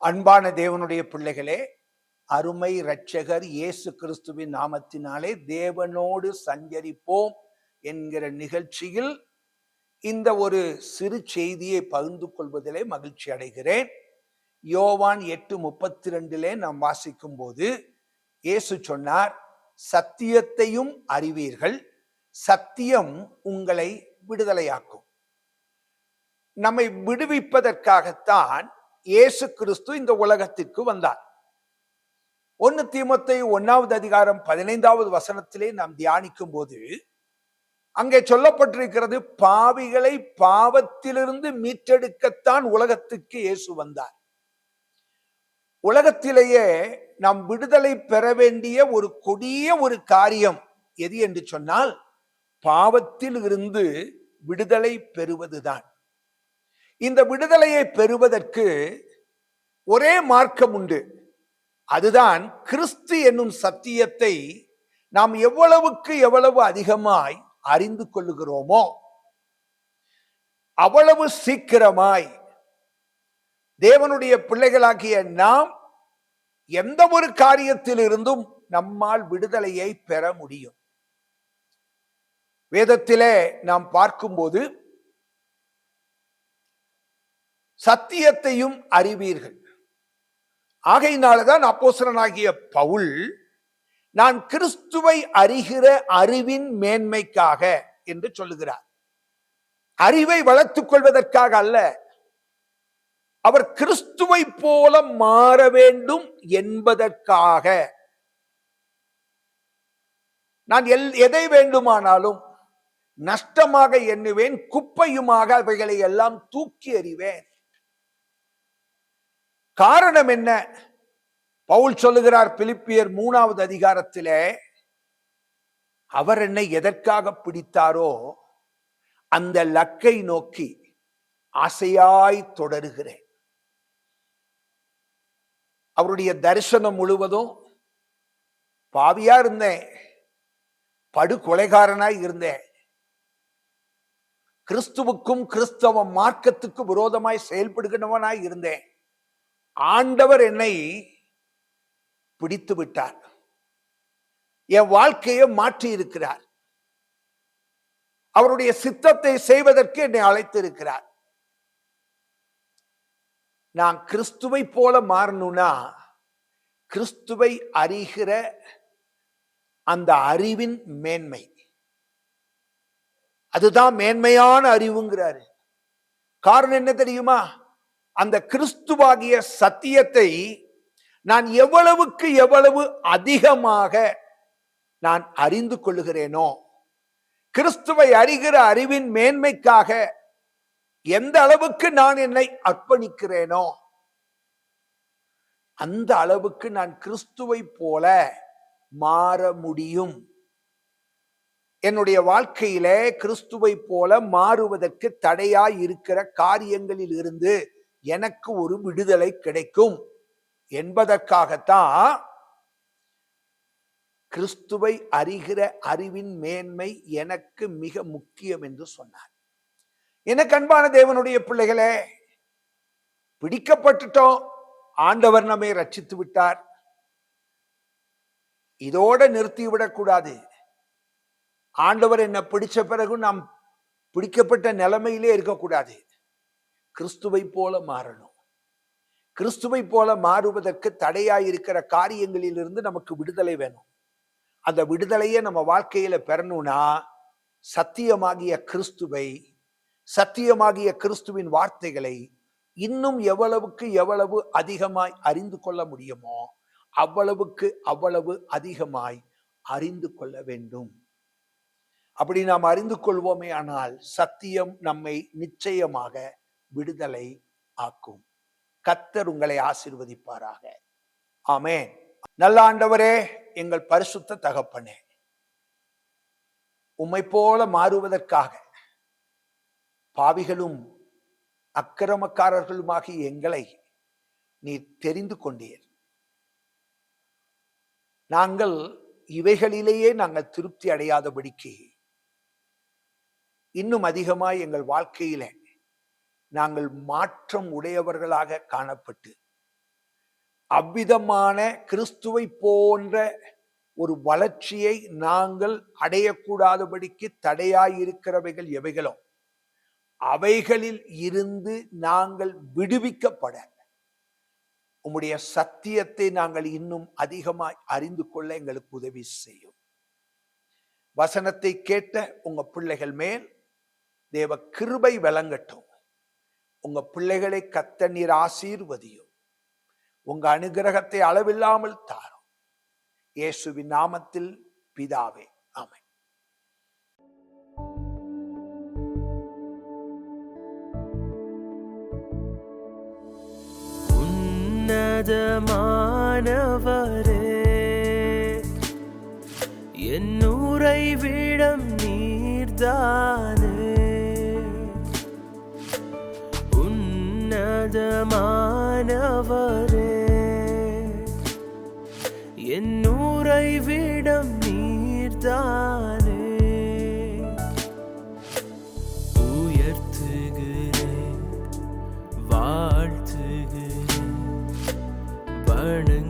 அன்பான தேவனுடைய பிள்ளைகளே, அருமை இரட்சகர் இயேசு கிறிஸ்துவின் நாமத்தினாலே தேவனோடு சஞ்சரிப்போம் என்கிற நிகழ்ச்சியில் இந்த ஒரு சிறு செய்தியை பகிர்ந்து கொள்வதிலே மகிழ்ச்சி அடைகிறேன். யோவான் 8:32 நாம் வாசிக்கும் போது இயேசு சொன்னார், சத்தியத்தையும் அறிவீர்கள், சத்தியம் உங்களை விடுதலையாக்கும். நம்மை விடுவிப்பதற்காகத்தான் இயேசு கிறிஸ்து இந்த உலகத்திற்கு வந்தார். 1 தீமோத்தேயு 1:15 நாம் தியானிக்கும் போது அங்கே சொல்லப்பட்டிருக்கிறது, பாவிகளை பாவத்திலிருந்து மீட்டெடுக்கத்தான் உலகத்திற்கு இயேசு வந்தார். உலகத்திலேயே நாம் விடுதலை பெற வேண்டிய ஒரு கொடிய ஒரு காரியம் எது என்று சொன்னால், பாவத்தில் இருந்து விடுதலை பெறுவதுதான். இந்த விடுதலையை பெறுவதற்கு ஒரே மார்க்கம் உண்டு. அதுதான் கிறிஸ்து என்னும் சத்தியத்தை நாம் எவ்வளவு அதிகமாய் அறிந்து கொள்ளுகிறோமோ அவ்வளவு சீக்கிரமாய் தேவனுடைய பிள்ளைகளாகிய நாம் எந்த ஒரு காரியத்தில் இருந்தும் நம்மால் விடுதலையை பெற முடியும். வேதத்திலே நாம் பார்க்கும்போது, சத்தியத்தையும் அறிவீர்கள். ஆகையினால்தான் அப்போஸ்தலனாகிய பவுல், நான் கிறிஸ்துவை அறிகிற அறிவின் மேன்மைக்காக என்று சொல்லுகிறார். அறிவை வளர்த்துக் கொள்வதற்காக அல்ல, அவர் கிறிஸ்துவை போல மாற வேண்டும் என்பதற்காக. நான் எதை வேண்டுமானாலும் நஷ்டமாக எண்ணுவேன், குப்பையுமாக அவைகளை எல்லாம் தூக்கி எறிவேன். காரணம் என்ன? பவுல் சொல்லுகிறார் பிலிப்பியர் 3:அதிகாரத்திலே, அவர் என்னை எதற்காக பிடித்தாரோ அந்த லக்கை நோக்கி ஆசையாய் தொடருகிறேன். அவருடைய தரிசனம் முழுவதும் பாவியா இருந்தேன், படுகொலைகாரனாய் இருந்தேன், கிறிஸ்துவுக்கும் கிறிஸ்தவ மார்க்கத்துக்கு விரோதமாய் செயல்படுகிறவனாய் இருந்தேன். ஆண்டவர் என்னை பிடித்து விட்டார், என் வாழ்க்கையை மாற்றி இருக்கிறார், அவருடைய சித்தத்தை செய்வதற்கு என்னை அழைத்திருக்கிறார். நான் கிறிஸ்துவை போல மாறணும்னா, கிறிஸ்துவை அறிகிற அந்த அறிவின் மேன்மை, அதுதான் மேன்மையான அறிவுங்கிறாரு. காரணம் என்ன தெரியுமா? அந்த கிறிஸ்துவாகிய சத்தியத்தை நான் எவ்வளவு அதிகமாக நான் அறிந்து கொள்ளுகிறேனோ, கிறிஸ்துவை அறிகிற அறிவின் மேன்மைக்காக எந்த அளவுக்கு நான் என்னை அர்ப்பணிக்கிறேனோ, அந்த அளவுக்கு நான் கிறிஸ்துவை போல மாற முடியும். என்னுடைய வாழ்க்கையிலே கிறிஸ்துவை போல மாறுவதற்கு தடையாய் இருக்கிற காரியங்களில் இருந்து எனக்கு ஒரு விடுதலை கிடைக்கும் என்பதற்காகத்தான் கிறிஸ்துவை அறிகிற அறிவின் மேன்மை எனக்கு மிக முக்கியம் என்று சொன்னார். எனக்கு அன்பான தேவனுடைய பிள்ளைகளே, பிடிக்கப்பட்டுட்டோம், ஆண்டவர் நம்மை ரட்சித்து விட்டார், இதோட நிறுத்திவிடக் கூடாது. ஆண்டவர் என்ன பிடிச்ச பிறகு நாம் பிடிக்கப்பட்ட நிலைமையிலே இருக்கக்கூடாது. கிறிஸ்துவை போல மாறணும். கிறிஸ்துவை போல மாறுவதற்கு தடையாயிருக்கிற காரியங்களில் இருந்து நமக்கு விடுதலை வேணும். அந்த விடுதலையை நம்ம வாழ்க்கையில பெறணும்னா, சத்தியமாகிய கிறிஸ்துவை, சத்தியமாகிய கிறிஸ்துவின் வார்த்தைகளை இன்னும் எவ்வளவு அதிகமாய் அறிந்து கொள்ள முடியுமோ அவ்வளவு அதிகமாய் அறிந்து கொள்ள வேண்டும். அப்படி நாம் அறிந்து கொள்வோமே ஆனால் சத்தியம் நம்மை நிச்சயமாக விடுதலை ஆக்கும். கர்த்தர் உங்களை ஆசீர்வதிப்பாராக. ஆமென். நல்ல ஆண்டவரே, எங்கள் பரிசுத்த தகப்பனே, உம்மை போல மாறுவதற்காக பாவிகளும் அக்கிரமக்காரர்களுமாகி எங்களை நீர் தெரிந்து கொண்டீர். நாங்கள் இவைகளிலேயே நாங்கள் திருப்தி அடையாதபடிக்கு இன்னும் அதிகமாய் எங்கள் வாழ்க்கையில நாங்கள் மாற்றம் உடையவர்களாக காணப்பட்டு அவ்விதமான கிறிஸ்துவை போன்ற ஒரு வளர்ச்சியை நாங்கள் அடையக்கூடாதபடிக்கு தடையாயிருக்கிறவைகள் எவைகளோ அவைகளில் இருந்து நாங்கள் விடுவிக்கப்பட உம்முடைய சத்தியத்தை நாங்கள் இன்னும் அதிகமாய் அறிந்து கொள்ள எங்களுக்கு உதவி செய்யும். வசனத்தை கேட்ட உங்க பிள்ளைகள் மேல் தேவ கிருபை விளங்கட்டும். உங்க பிள்ளைகளை கர்த்தர் நீர் ஆசீர்வதியும். உங்க அனுகிரகத்தை அளவில்லாமல் தாரும். இயேசுவின் நாமத்தில் பிதாவே, ஆமென். உன்னதமானவரே, என் உறைவிடம் நீர்தானே. உன்னதமானவரே, என் உறைவிடம் நீர்தானே. உயர்த்துகிறேன், வாழ்த்துகிறேன், வணங்குகிறேன்.